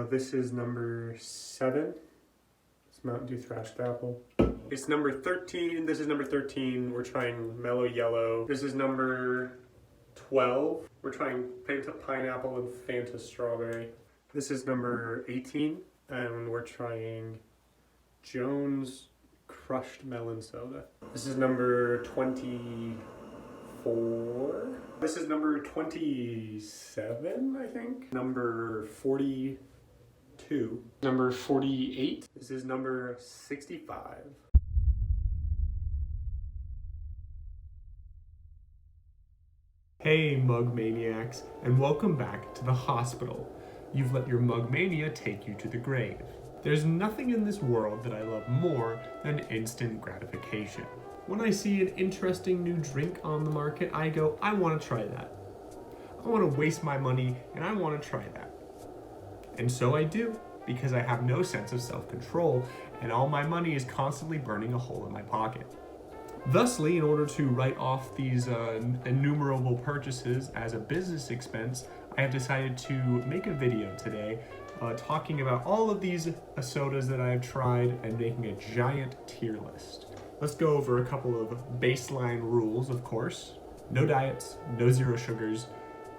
This is number 7. It's Mountain Dew Thrashed Apple. It's number 13. This is number 13. We're trying Mellow Yellow. This is number 12. We're trying Fanta Pineapple and Fanta Strawberry. This is number 18. And we're trying Jones Crushed Melon Soda. This is number 24. This is number 27, I think. Number 42. Number 48. This is number 65. Hey mug maniacs, and welcome back to the hospital. You've let your mug mania take you to the grave. There's nothing in this world that I love more than instant gratification. When I see an interesting new drink on the market, I go, I want to try that. I want to waste my money and I want to try that. And so I do, because I have no sense of self-control and all my money is constantly burning a hole in my pocket. Thusly, in order to write off these innumerable purchases as a business expense, I have decided to make a video today talking about all of these sodas that I have tried and making a giant tier list. Let's go over a couple of baseline rules, of course. No diets, no zero sugars.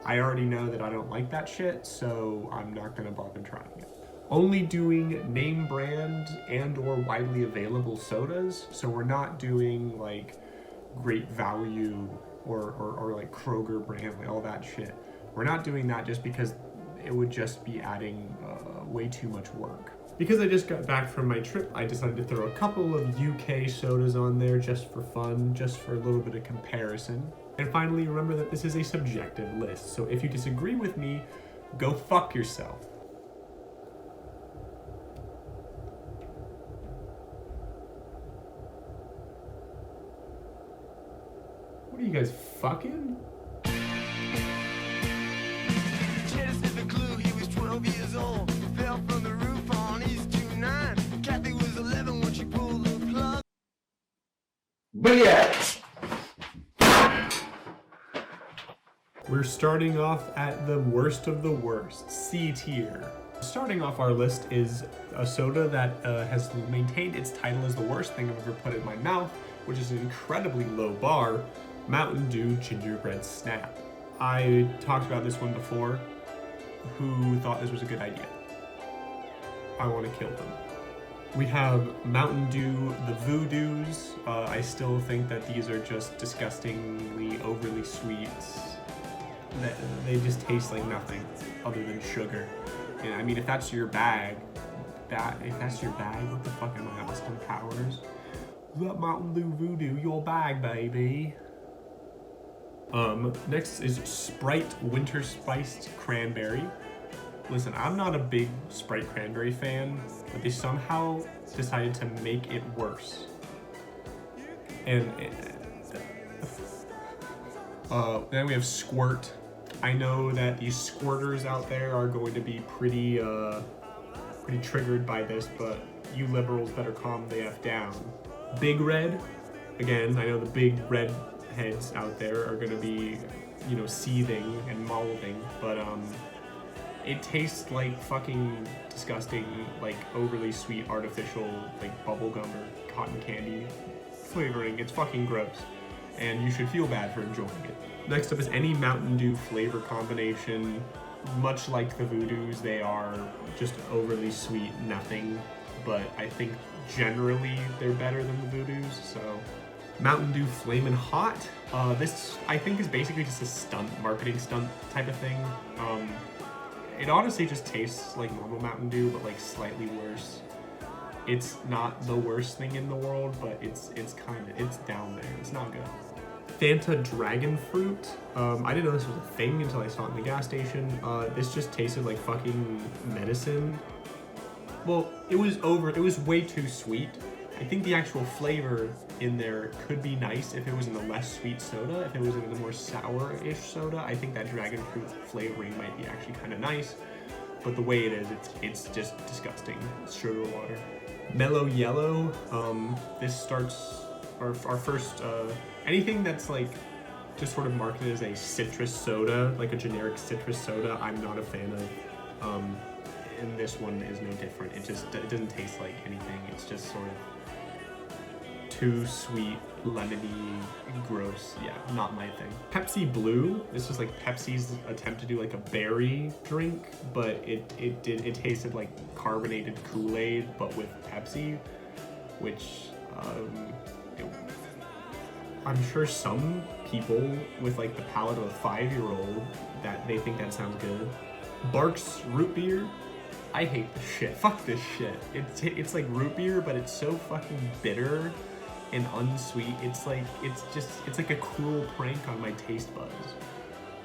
I already know that I don't like that shit, so I'm not gonna bother trying it. Only doing name brand and or widely available sodas, so we're not doing like Great Value or like Kroger brand, like all that shit. We're not doing that just because it would just be adding way too much work. Because I just got back from my trip, I decided to throw a couple of UK sodas on there just for fun, just for a little bit of comparison. And finally, remember that this is a subjective list, so if you disagree with me, go fuck yourself. What are you guys, fucking? Janice is the clue, he was 12 years old. Fell from the roof on East 29. Kathy was 11 when she pulled the plug. But yeah. We're starting off at the worst of the worst, C tier. Starting off our list is a soda that has maintained its title as the worst thing I've ever put in my mouth, which is an incredibly low bar, Mountain Dew Gingerbread Snap. I talked about this one before. Who thought this was a good idea? I want to kill them. We have Mountain Dew, the Voodoos. I still think that these are just disgustingly overly sweet. They just taste like nothing other than sugar. And I mean, if that's your bag, what the fuck am I, Austin Powers? That Mountain Dew Voodoo, your bag, baby. Next is Sprite Winter Spiced Cranberry. Listen, I'm not a big Sprite Cranberry fan, but they somehow decided to make it worse. And then we have Squirt. I know that these squirters out there are going to be pretty triggered by this, but you liberals better calm the F down. Big Red. Again, I know the big red heads out there are gonna be, you know, seething and molding, but it tastes like fucking disgusting, like overly sweet artificial like bubblegum or cotton candy flavoring. It's fucking gross, and you should feel bad for enjoying it. Next up is any Mountain Dew flavor combination. Much like the Voodoos, they are just overly sweet nothing, but I think generally they're better than the Voodoos, so. Mountain Dew Flamin' Hot. This, I think, is basically just a marketing stunt type of thing. It honestly just tastes like normal Mountain Dew, but like slightly worse. It's not the worst thing in the world, but it's down there. It's not good. Fanta Dragon Fruit. I didn't know this was a thing until I saw it in the gas station. This just tasted like fucking medicine. Well, it was way too sweet. I think the actual flavor in there could be nice if it was in a less sweet soda. If it was in a more sour-ish soda, I think that dragon fruit flavoring might be actually kind of nice. But the way it is, it's just disgusting. It's sugar water. Mellow Yellow. This starts our first anything that's like just sort of marketed as a citrus soda, like a generic citrus soda. I'm not a fan of. and this one is no different. It doesn't taste like anything. It's just sort of too sweet, lemony, gross. Yeah, not my thing. Pepsi Blue. This was like Pepsi's attempt to do like a berry drink, but it tasted like carbonated Kool-Aid, but with Pepsi, which I'm sure some people with like the palate of a 5-year-old that they think that sounds good. Barks Root Beer. I hate this shit. Fuck this shit. It's like root beer, but it's so fucking bitter and unsweet. It's like a cruel prank on my taste buds.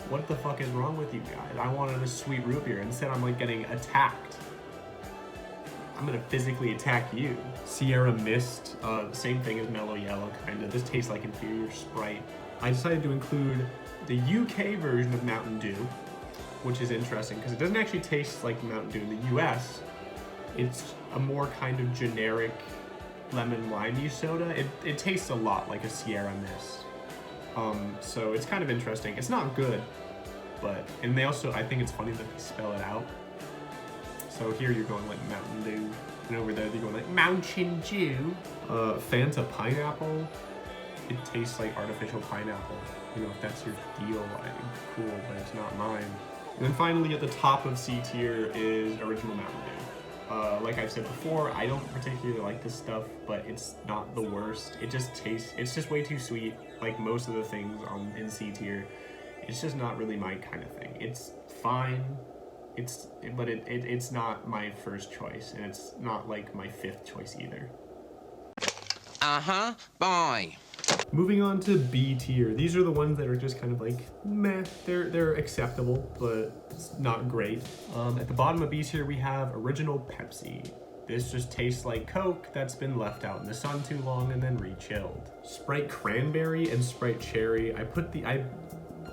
What the fuck is wrong with you guys? I wanted a sweet root beer. Instead, I'm like getting attacked. I'm gonna physically attack you. Sierra Mist, same thing as Mellow Yellow, kinda. This tastes like inferior Sprite. I decided to include the UK version of Mountain Dew, which is interesting because it doesn't actually taste like Mountain Dew in the US. It's a more kind of generic lemon limey soda. It tastes a lot like a Sierra Mist. So it's kind of interesting. It's not good, and they also, I think it's funny that they spell it out. So here you're going like Mountain Dew, and over there they're going like Mountain Dew. Fanta Pineapple. It tastes like artificial pineapple. You know, if that's your deal, cool, but it's not mine. And then finally at the top of C tier is Original Mountain Dew. Like I've said before, I don't particularly like this stuff, but it's not the worst. It just tastes, it's just way too sweet. Like most of the things in C tier, it's just not really my kind of thing. It's fine. But it's not my first choice, and it's not like my 5th choice either. Bye. Moving on to B tier. These are the ones that are just kind of like meh. They're acceptable, but it's not great. At the bottom of B tier we have Original Pepsi. This just tastes like Coke that's been left out in the sun too long and then re-chilled. Sprite Cranberry and Sprite Cherry. I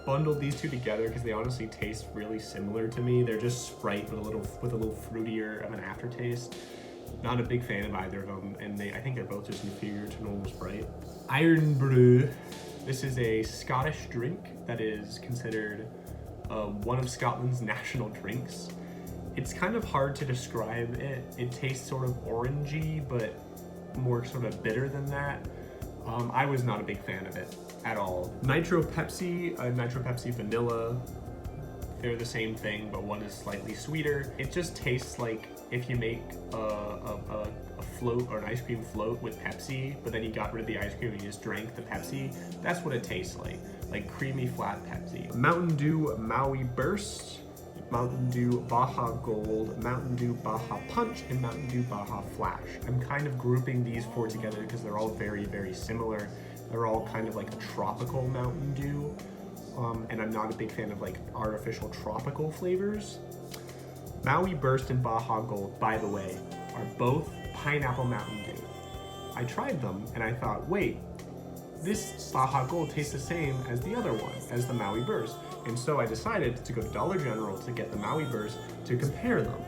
bundled these two together because they honestly taste really similar to me. They're just Sprite with a little fruitier of an aftertaste. Not a big fan of either of them, and I think they're both just inferior to normal Sprite. Iron Brew. This is a Scottish drink that is considered one of Scotland's national drinks. It's kind of hard to describe it. It tastes sort of orangey, but more sort of bitter than that. I was not a big fan of it at all. Nitro Pepsi, Nitro Pepsi Vanilla. They're the same thing, but one is slightly sweeter. It just tastes like if you make a float or an ice cream float with Pepsi, but then you got rid of the ice cream and you just drank the Pepsi. That's what it tastes like creamy flat Pepsi. Mountain Dew Maui Burst, Mountain Dew Baja Gold, Mountain Dew Baja Punch, and Mountain Dew Baja Flash. I'm kind of grouping these 4 together because they're all very, very similar. They're all kind of like a tropical Mountain Dew, and I'm not a big fan of like artificial tropical flavors. Maui Burst and Baja Gold, by the way, are both pineapple Mountain Dew. I tried them and I thought, wait, this Baja Gold tastes the same as the other one, as the Maui Burst. And so I decided to go to Dollar General to get the Maui Burst to compare them.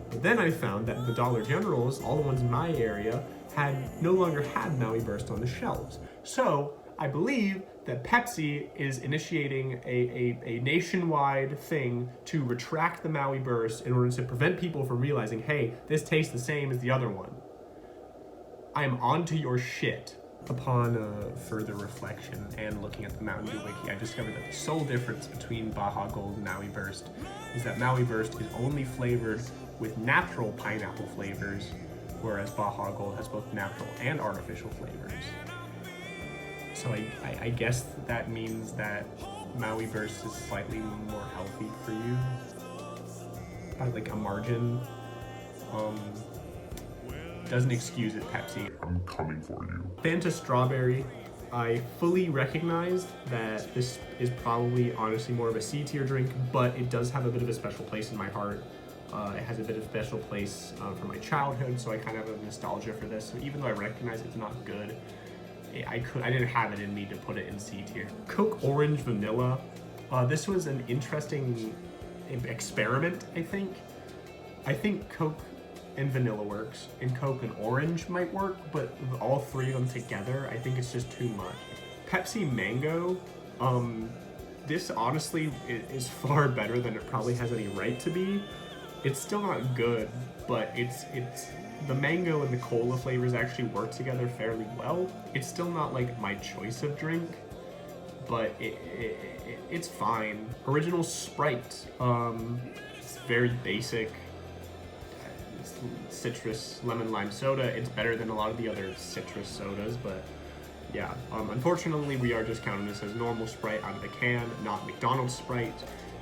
But then I found that the Dollar Generals, all the ones in my area, no longer had Maui Burst on the shelves. So I believe that Pepsi is initiating a nationwide thing to retract the Maui Burst in order to prevent people from realizing, hey, this tastes the same as the other one. I am onto your shit. Upon further reflection and looking at the Mountain Dew Wiki, I discovered that the sole difference between Baja Gold and Maui Burst is that Maui Burst is only flavored with natural pineapple flavors, whereas Baja Gold has both natural and artificial flavors. So I guess that means that Maui Burst is slightly more healthy for you, by like a margin. Doesn't excuse it, Pepsi. I'm coming for you. Fanta Strawberry. I fully recognize that this is probably honestly more of a C tier drink, but it does have a bit of a special place in my heart. It has a bit of a special place for my childhood, so I kind of have a nostalgia for this. So even though I recognize it's not good, I didn't have it in me to put it in C tier. Coke Orange Vanilla. This was an interesting experiment, I think. I think Coke and vanilla works, and Coke and orange might work, but all 3 of them together, I think it's just too much. Pepsi Mango, this honestly is far better than it probably has any right to be. It's still not good, but it's the mango and the cola flavors actually work together fairly well. It's still not like my choice of drink, but it's fine. Original Sprite, it's very basic. It's citrus lemon lime soda. It's better than a lot of the other citrus sodas, but yeah. Unfortunately, we are just counting this as normal Sprite out of the can, not McDonald's Sprite.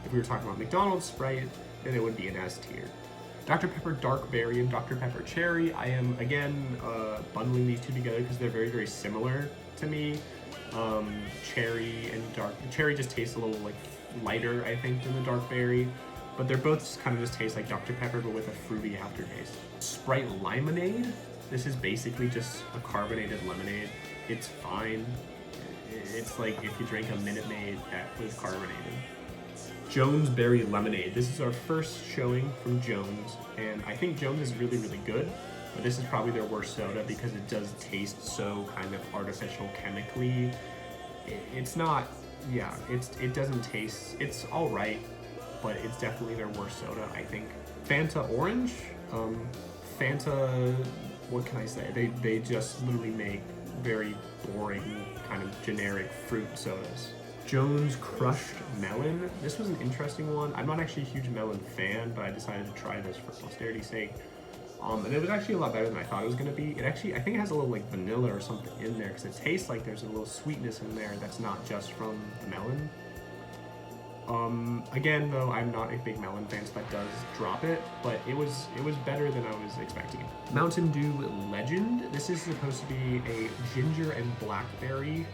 If we were talking about McDonald's Sprite, then it would be an S tier. Dr. Pepper Dark Berry and Dr. Pepper Cherry. I am, again, bundling these two together because they're very, very similar to me. Cherry and cherry just tastes a little like lighter, I think, than the dark berry, but they're both kind of just taste like Dr. Pepper but with a fruity aftertaste. Sprite Limonade. This is basically just a carbonated lemonade. It's fine. It's like if you drink a Minute Maid that was carbonated. Jones Berry Lemonade. This is our first showing from Jones, and I think Jones is really, really good. But this is probably their worst soda because it does taste so kind of artificial chemically. It's not, yeah, it doesn't taste, it's all right, but it's definitely their worst soda, I think. Fanta Orange, Fanta, what can I say? They just literally make very boring kind of generic fruit sodas. Jones Crushed Melon. This was an interesting one. I'm not actually a huge melon fan, but I decided to try this for posterity's sake. And it was actually a lot better than I thought it was going to be. It actually, I think it has a little like vanilla or something in there because it tastes like there's a little sweetness in there that's not just from the melon. Again, though, I'm not a big melon fan, so that does drop it, but it was better than I was expecting. Mountain Dew Legend. This is supposed to be a ginger and blackberry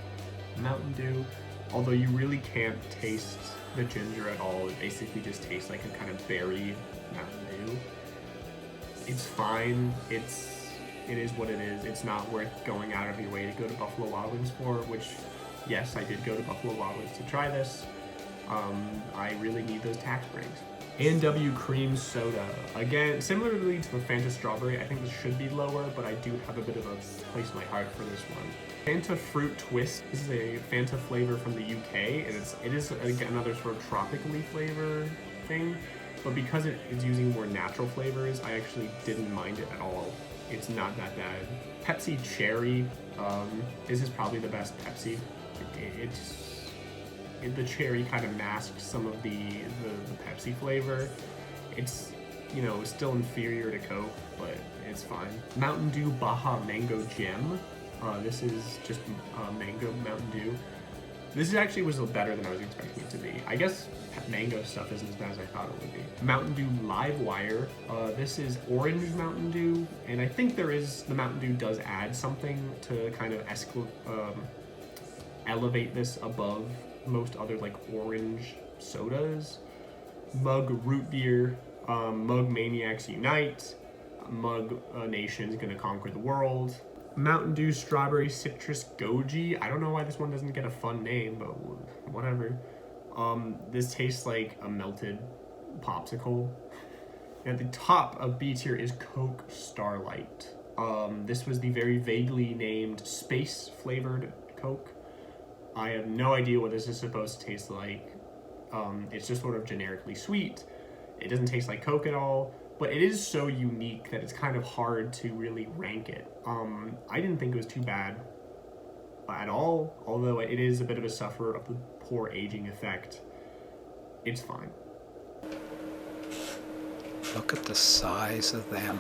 Mountain Dew, although you really can't taste the ginger at all. It basically just tastes like a kind of berry Mountain Dew. It's fine. It is what it is. It's not worth going out of your way to go to Buffalo Wild Wings for, which, yes, I did go to Buffalo Wild Wings to try this. I really need those tax breaks. A&W Cream Soda. Again, similarly to the Fanta Strawberry, I think this should be lower, but I do have a bit of a place in my heart for this one. Fanta Fruit Twist. This is a Fanta flavor from the UK, and it is another sort of tropically flavor thing. But because it is using more natural flavors, I actually didn't mind it at all. It's not that bad. Pepsi Cherry. This is probably the best Pepsi. The cherry kind of masks some of the Pepsi flavor. It's, you know, still inferior to Coke, but it's fine. Mountain Dew Baja Mango Gem. This is just mango Mountain Dew. This actually was better than I was expecting it to be. I guess mango stuff isn't as bad as I thought it would be. Mountain Dew Live Wire. This is orange Mountain Dew, and I think the Mountain Dew does add something to kind of elevate this above most other like orange sodas. Mug Root Beer. Mug Maniacs Unite. Mug Nation's Gonna Conquer the World. Mountain Dew Strawberry Citrus Goji. I don't know why this one doesn't get a fun name, but whatever. This tastes like a melted popsicle. And at the top of B tier is Coke Starlight. This was the very vaguely named space flavored Coke. I have no idea what this is supposed to taste like. It's just sort of generically sweet. It doesn't taste like Coke at all. But it is so unique that it's kind of hard to really rank it. I didn't think it was too bad at all, although it is a bit of a sufferer of the poor aging effect. It's fine. Look at the size of them.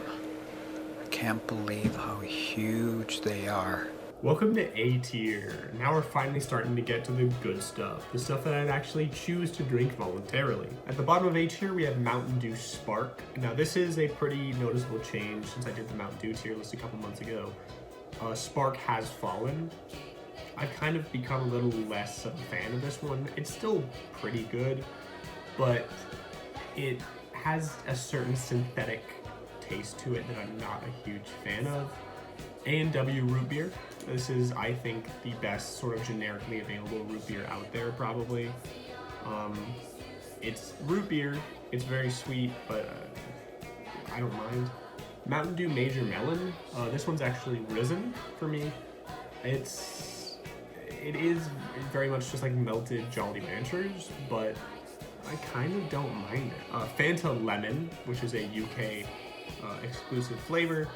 I can't believe how huge they are. Welcome to A tier. Now we're finally starting to get to the good stuff. The stuff that I'd actually choose to drink voluntarily. At the bottom of A tier, we have Mountain Dew Spark. Now this is a pretty noticeable change since I did the Mountain Dew tier list a couple months ago. Spark has fallen. I've kind of become a little less of a fan of this one. It's still pretty good, but it has a certain synthetic taste to it that I'm not a huge fan of. A&W Root Beer. This is, I think, the best sort of generically available root beer out there, probably. It's root beer. It's very sweet, but I don't mind. Mountain Dew Major Melon. This one's actually risen for me. It is very much just like melted Jolly Ranchers, but I kind of don't mind it. Fanta Lemon, which is a UK exclusive flavor.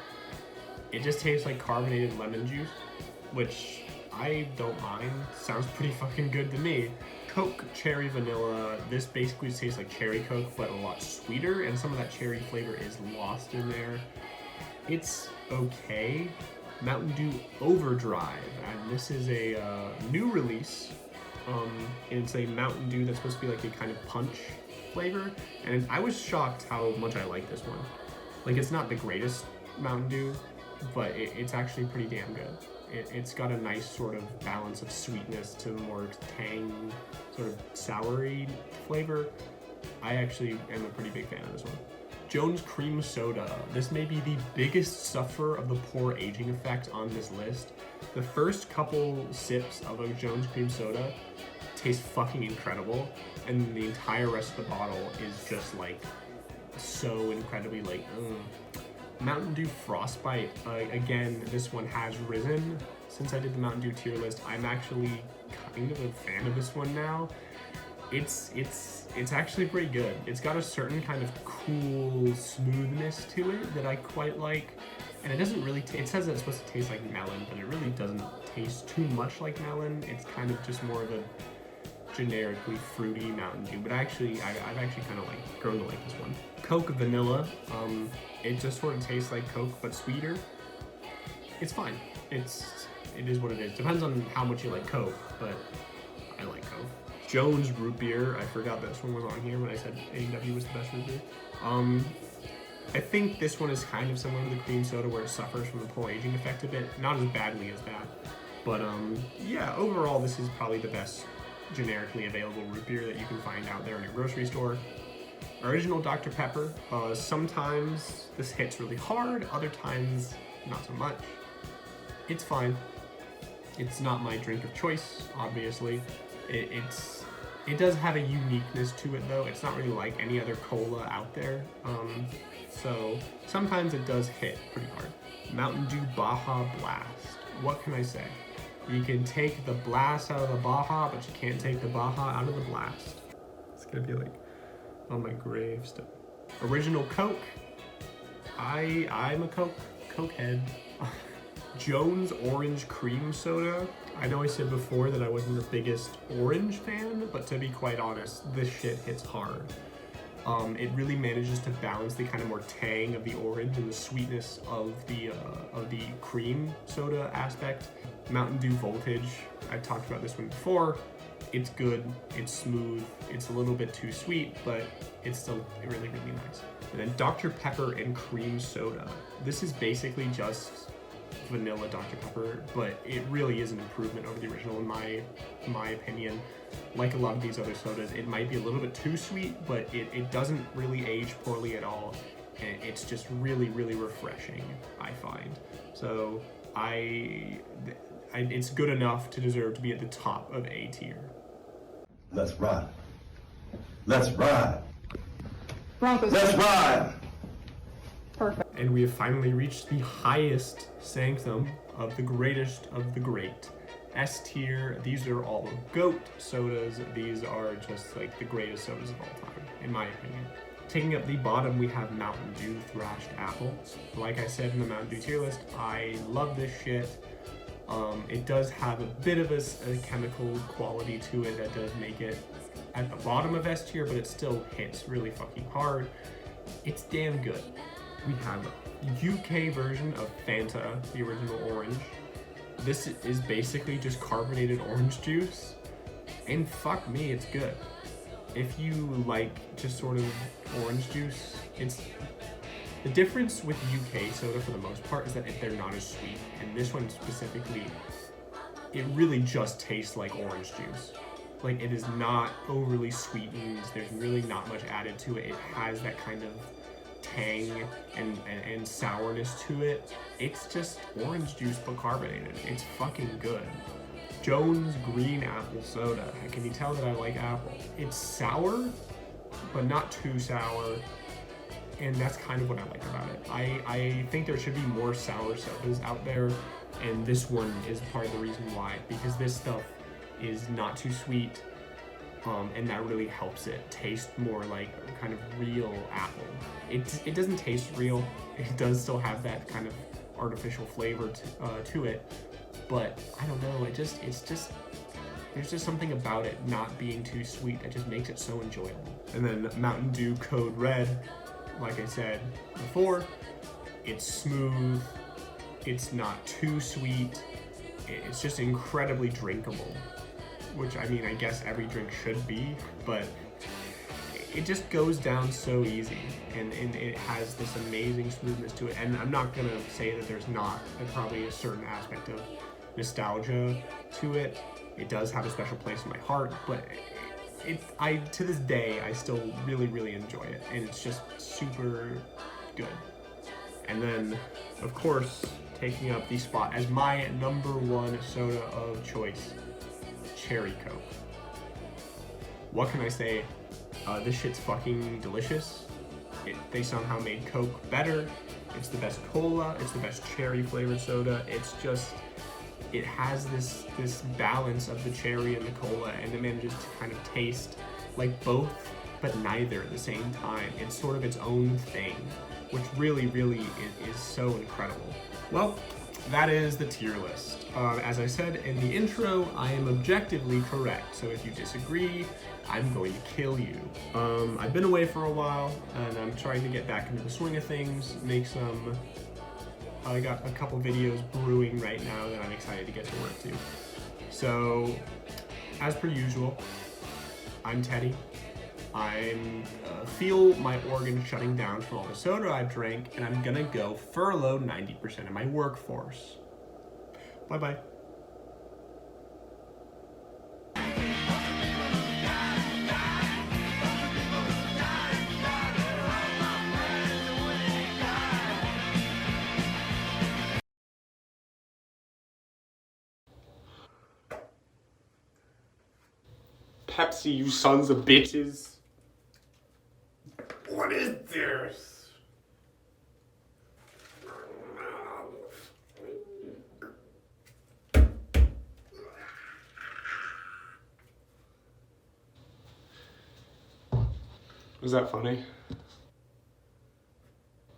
It just tastes like carbonated lemon juice, which I don't mind. Sounds pretty fucking good to me. Coke Cherry Vanilla. This basically tastes like cherry Coke, but a lot sweeter, and some of that cherry flavor is lost in there. It's okay. Mountain Dew Overdrive, and this is a new release. And it's a Mountain Dew that's supposed to be like a kind of punch flavor, and I was shocked how much I like this one. Like, it's not the greatest Mountain Dew, but it's actually pretty damn good. It's got a nice sort of balance of sweetness to more tang, sort of soury flavor. I actually am a pretty big fan of this one. Jones Cream Soda. This may be the biggest sufferer of the poor aging effect on this list. The first couple sips of a Jones Cream Soda taste fucking incredible, and the entire rest of the bottle is just like so incredibly like, Mountain Dew Frostbite. Again, this one has risen since I did the Mountain Dew tier list. I'm actually kind of a fan of this one now. It's actually pretty good. It's got a certain kind of cool smoothness to it that I quite like, and it doesn't really. It says that it's supposed to taste like melon, but it really doesn't taste too much like melon. It's kind of just more of a generically fruity Mountain Dew, but I've actually kind of like grown to like this one. Coke Vanilla. It just sort of tastes like Coke but sweeter. It's fine. It is what it is. Depends on how much you like Coke, but I like Coke. Jones Root Beer. I forgot this one was on here when I said AEW was the best root beer. I think this one is kind of similar to the cream soda, where it suffers from the poor aging effect a bit. Not as badly as that, but yeah. Overall, this is probably the best generically available root beer that you can find out there in your grocery store. Original Dr. Pepper. Sometimes this hits really hard, other times not so much. It's fine. It's not my drink of choice, obviously. It does have a uniqueness to it, though. It's not really like any other cola out there. So sometimes it does hit pretty hard. Mountain Dew Baja Blast. What can I say? You can take the blast out of the Baja, but you can't take the Baja out of the blast. It's gonna be like on my gravestone. Original Coke. I'm a Coke head. Jones Orange Cream Soda. I know I said before that I wasn't the biggest orange fan, but to be quite honest, this shit hits hard. It really manages to balance the kind of more tang of the orange and the sweetness of the cream soda aspect. Mountain Dew Voltage. I've talked about this one before. It's good, it's smooth, it's a little bit too sweet, but it's still really, really nice. And then Dr. Pepper and Cream Soda. This is basically just vanilla Dr. Pepper, but it really is an improvement over the original in my opinion. Like a lot of these other sodas, it might be a little bit too sweet, but it doesn't really age poorly at all, and it's just really, really refreshing, I find. So it's good enough to deserve to be at the top of A tier. Let's ride. Let's ride. Broncos. Let's ride. Perfect. And we have finally reached the highest sanctum of the greatest of the great. S tier. These are all GOAT sodas. These are just like the greatest sodas of all time, in my opinion. Taking up the bottom, we have Mountain Dew Thrashed Apple. Like I said in the Mountain Dew tier list, I love this shit. It does have a bit of a chemical quality to it that does make it at the bottom of S tier, but it still hits really fucking hard. It's damn good. We have a UK version of Fanta, the original orange. This is basically just carbonated orange juice, and fuck me, it's good. If you like just sort of orange juice, it's... The difference with UK soda for the most part is that they're not as sweet, and this one specifically, it really just tastes like orange juice. Like, it is not overly sweetened, there's really not much added to it. It has that kind of tang and sourness to it. It's just orange juice but carbonated. It's fucking good. Jones Green Apple Soda. Can you tell that I like apple? It's sour, but not too sour. And that's kind of what I like about it. I think there should be more sour sodas out there, and this one is part of the reason why, because this stuff is not too sweet. and that really helps it taste more like a kind of real apple. It doesn't taste real. It does still have that kind of artificial flavor to it, but I don't know. There's just something about it not being too sweet that just makes it so enjoyable. And then Mountain Dew Code Red, like I said before, it's smooth. It's not too sweet. It's just incredibly drinkable, which I mean, I guess every drink should be, but it just goes down so easy, and it has this amazing smoothness to it. And I'm not gonna say that there's not probably a certain aspect of nostalgia to it. It does have a special place in my heart, but to this day, I still really enjoy it, and it's just super good. And then, of course, taking up the spot as my #1 soda of choice, Cherry Coke. What can I say? This shit's fucking delicious. They somehow made Coke better. It's the best cola. It's the best cherry flavored soda. It's just, it has this balance of the cherry and the cola, and it manages to kind of taste like both, but neither at the same time. It's sort of its own thing, which really is so incredible. Well, that is the tier list. As I said in the intro, I am objectively correct, so if you disagree, I'm going to kill you. I've been away for a while, and I'm trying to get back into the swing of things, I got a couple videos brewing right now that I'm excited to get to work to. So, as per usual, I'm Teddy. I feel my organs shutting down from all the soda I've drank, and I'm gonna go furlough 90% of my workforce. Bye-bye. Pepsi, you sons of bitches. What is this? Was that funny?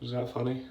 Was that funny?